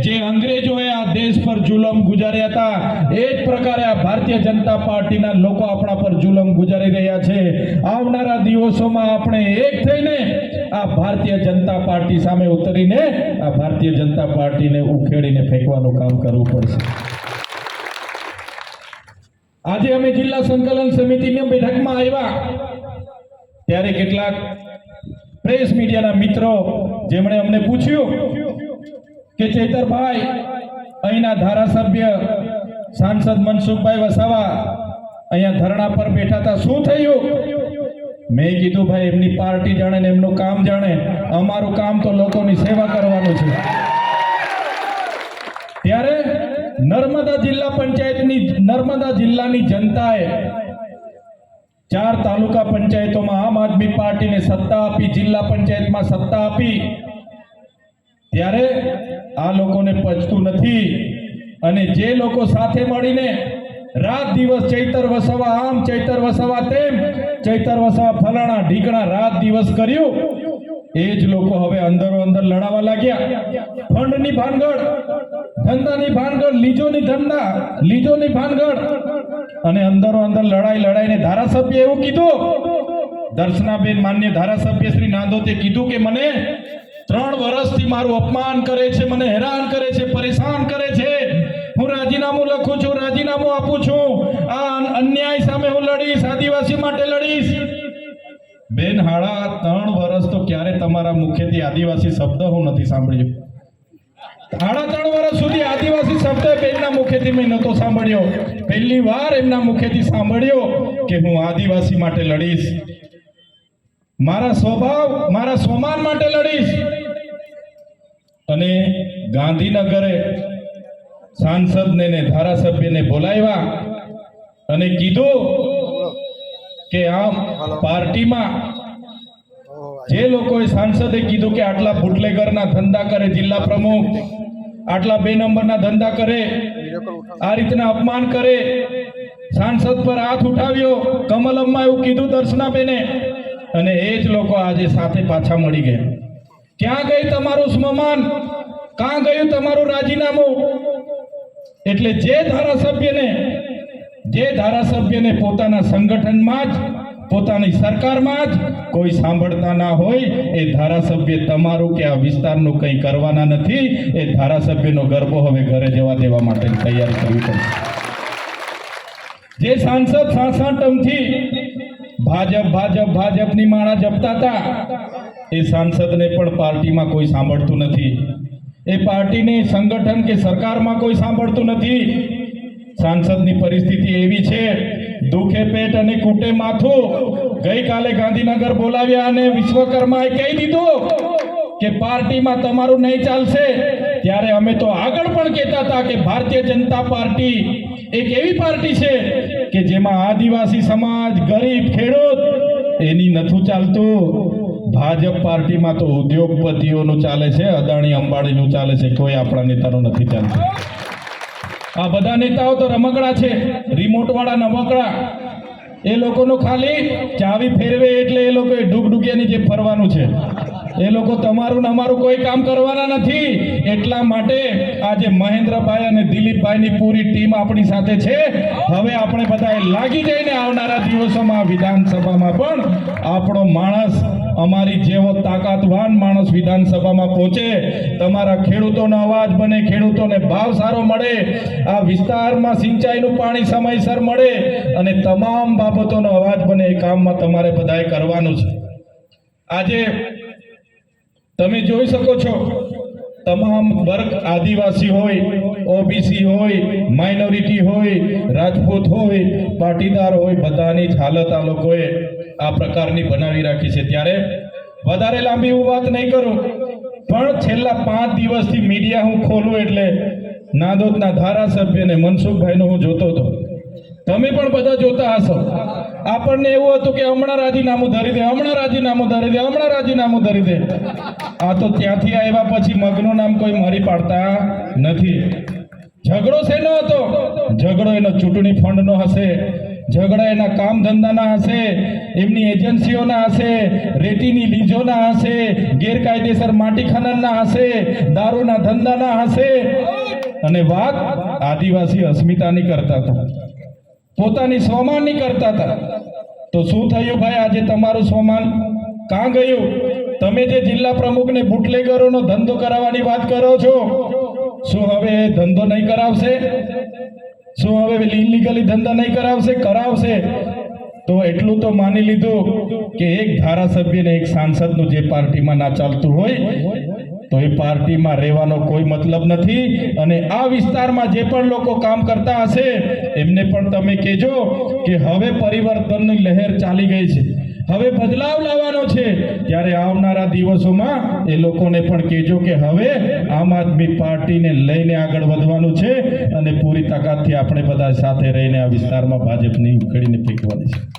જે અંગ્રેજોએ આ દેશ પર જુલમ ગુજાર્યા હતા એ જ પ્રકારે આ ભારતીય જનતા પાર્ટીના લોકો આપણા પર જુલમ ગુજારી રહ્યા છે. આવનારા દિવસોમાં આપણે એક થઈને આ ભારતીય જનતા પાર્ટી સામે ઉતરીને આ ભારતીય જનતા પાર્ટીને ઉખેડીને ફેંકવાનું કામ કરવું પડશે. આજે અમે જિલ્લા સંકલન સમિતિની બેઠકમાં આવ્યા ત્યારે કેટલાક પ્રેસ મીડિયાના મિત્રો જેમણે અમને પૂછ્યું કે ચૈતરભાઈ, અહીંના ધારાસભ્ય સાંસદ મનસુખભાઈ વસાવા અહીંયા ધરણા પર બેઠા હતા, શું થયું? મેં કીધું ભાઈ, એમની પાર્ટી જાણે ને એમનું કામ જાણે, અમારું કામ તો લોકોની સેવા કરવાનું છે. ત્યારે નર્મદા જિલ્લાની જનતાએ 4 તાલુકા પંચાયતોમાં આમ આદમી પાર્ટીને સત્તા આપી, જિલ્લા પંચાયતમાં સત્તા આપી. ત્યારે આ લોકોને પચતું નથી અને જે લોકો સાથે મળીને રાત દિવસ ચૈતર વસાવા આમ, ચૈતર વસાવા તેમ, ચૈતર વસાવા ફલાણા ઢીકણા રાત દિવસ કર્યું, એ જ લોકો હવે અંદરો અંદર લડાવા લાગ્યા. ફંડની ભાનગડ, ધંધાની ભાનગડ, લીજોની ભાનગડ અને અંદરો અંદર લડાઈને ધારાસભ્ય એવું કીધું, દર્શનાબેન માન્ય ધારાસભ્ય શ્રી નાંદોતે કીધું કે મને 3 વર્ષથી મારું અપમાન કરે છે, મને હેરાન કરે છે, પરેશાન કરે છે, હું રાજીનામું લખું છું, રાજીનામું આપું છું, આ અન્યાય સામે હું લડીશ, આદિવાસી માટે લડીશ. બેન હાડા 3 વર્ષ તો ક્યારે તમારા મુખેથી આદિવાસી શબ્દ હું નથી સાંભળ્યો. 3.5 વર્ષ સુધી આદિવાસી શબ્દ બેનના મુખેથી મેં નહોતો સાંભળ્યો. પહેલી વાર એમના મુખેથી સાંભળ્યો કે હું આદિવાસી માટે લડીશ, મારા સ્વભાવ, મારા સ્વમાન માટે લડીશ. અને ગાંધીનગરે સાંસદને ને ધારાસભ્યને બોલાવ્યા અને કીધું કે આમ પાર્ટીમાં જે લોકોએ, સાંસદે કીધું કે આટલા બુટલેગરના ધંધા કરે જિલ્લા પ્રમુખ, આટલા 2 નંબરના ધંધા કરે, આ રીતના અપમાન કરે, સાંસદ પર હાથ ઉઠાવ્યો, કમલમમાં એવું કીધું દર્શનાબેને, અને એ જ લોકો આજે સાથે પાછા મળી ગયા. ક્યાં ગઈ તમારું સ્વમાન? ક્યાં ગયું તમારું રાજીનામું? એટલે જે ધારાસભ્યને પોતાના સંગઠનમાં જ, પોતાની સરકારમાં જ કોઈ સાંભળતા ના હોય, એ ધારાસભ્ય તમારું કે આ વિસ્તારનું કંઈ કરવાના નથી. એ ધારાસભ્યનો ગરબો હવે ઘરે જવા દેવા માટે તૈયારી કરવી પડશે. જે સાંસદ 66 ટર્મથી ભાજપની માળા જપતા હતા, એ સાંસદને પણ પાર્ટીમાં કોઈ સાંભળતું નથી, એ પાર્ટીની સંગઠન કે સરકારમાં કોઈ સાંભળતું નથી. સાંસદની પરિસ્થિતિ એવી છે, દુખે પેટ અને કૂટે માથું. ગઈકાલે ગાંધીનગર બોલાવ્યા અને વિશ્વકર્માએ કહી દીધું કે પાર્ટીમાં તમારું નહીં ચાલશે. ત્યારે અમે તો આગળ પણ કહેતા હતા કે ભારતીય જનતા પાર્ટી એક એવી પાર્ટી છે કે જેમાં આદિવાસી સમાજ, ગરીબ, ખેડૂત એની નથી ચાલતું. ભાજપ પાર્ટીમાં તો ઉદ્યોગપતિઓનું ચાલે છે, અદાણી અંબાણીનું ચાલે છે, કોઈ આપણા નેતાનું નથી ચાલતું. આ બધા નેતાઓ તો રમકડા છે, રિમોટ વાળા રમકડા. એ લોકોનું ખાલી ચાવી ફેરવે એટલે એ લોકો ડુગડુગિયાની જે ફરવાનું છે. એ લોકો તમારું ને અમારું કોઈ કામ કરવાના નથી. એટલા માટે આજે મહેન્દ્રભાઈ અને દિલીપભાઈની પૂરી ટીમ આપણી સાથે છે. હવે આપણે બધાએ લાગી જઈને આવનારા દિવસોમાં વિધાનસભામાં પણ આપણો માણસ, અમારી જેવો તાકાતવાન માણસ વિધાનસભામાં પહોંચે, તમારા ખેડૂતોનો અવાજ બને, ખેડૂતોને ભાવ સારો મળે, આ વિસ્તારમાં સિંચાઈનું પાણી સમયસર મળે અને તમામ બાબતોનો અવાજ બને, એ કામમાં તમારે બધાએ કરવાનું છે. આજે તમે જોઈ શકો છો, તમામ વર્ગ, આદિવાસી હોય, ઓબીસી હોય, માઇનોરિટી હોય, રાજપૂત હોય, પાટીદાર હોય, બધાની જ હાલત આ લોકોએ આ પ્રકારની બનાવી રાખી છે. ત્યારે વધારે લાંબી હું વાત નહીં કરું, પણ છેલ્લા 5 દિવસથી મીડિયા હું ખોલું એટલે નાંદોદના ધારાસભ્યને મનસુખભાઈનો હું જોતો હતો. તમે પણ બધા જોતા હશો. આપણને એવું હતું કે હમણાં રાજીનામું ધરી દે, હમણાં રાજીનામું ધરી દે, હમણાં રાજીનામું ધરી દે. આ તો ત્યાંથી આવ્યા પછી મગનું નામ કોઈ મારી પાડતા નથી. ઝઘડો શેનો હતો? ઝઘડો એનો ચૂંટણી ફંડનો હશે. ઝઘડા એના કામ ધંધાના હશે, એમની એજન્સીઓના હશે, રેતીની લીઝોના હશે, ગેરકાયદેસર માટી ખનનના હશે, દારૂના ધંધાના હશે, અને વાત આદિવાસી અસ્મિતાની કરતા હતા, પોતાની સ્વમાનની કરતા હતા. તો શું થયું ભાઈ? આજે તમારું સ્વમાન કાં ગયું? તમે જે જિલ્લા પ્રમુખને બુટલેગરોનો ધંધો કરાવવાની વાત કરો છો, શું હવે એ ધંધો નહીં કરાવશે? શું હવે ઇલીગલી ધંધા નહીં કરાવશે? કરાવશે. તો એટલું તો માની લીધું કે એક ધારાસભ્યને એક સાંસદનું જે પાર્ટીમાં ના ચાલતું હોય તો એ પાર્ટીમાં રહેવાનો કોઈ મતલબ નથી. અને આ વિસ્તારમાં જે પણ લોકો કામ કરતા હશે એમને પણ તમે કહેજો કે હવે પરિવર્તનની લહેર ચાલી ગઈ છે, હવે બદલાવ લાવવાનો છે. ત્યારે આવનારા દિવસોમાં એ લોકોને પણ કહેજો કે હવે આમ આદમી પાર્ટીને લઈને આગળ વધવાનું છે અને પૂરી તાકાતથી આપણે બધા સાથે રહીને આ વિસ્તારમાં ભાજપની ઉખેડીને ફેંકવાની છે.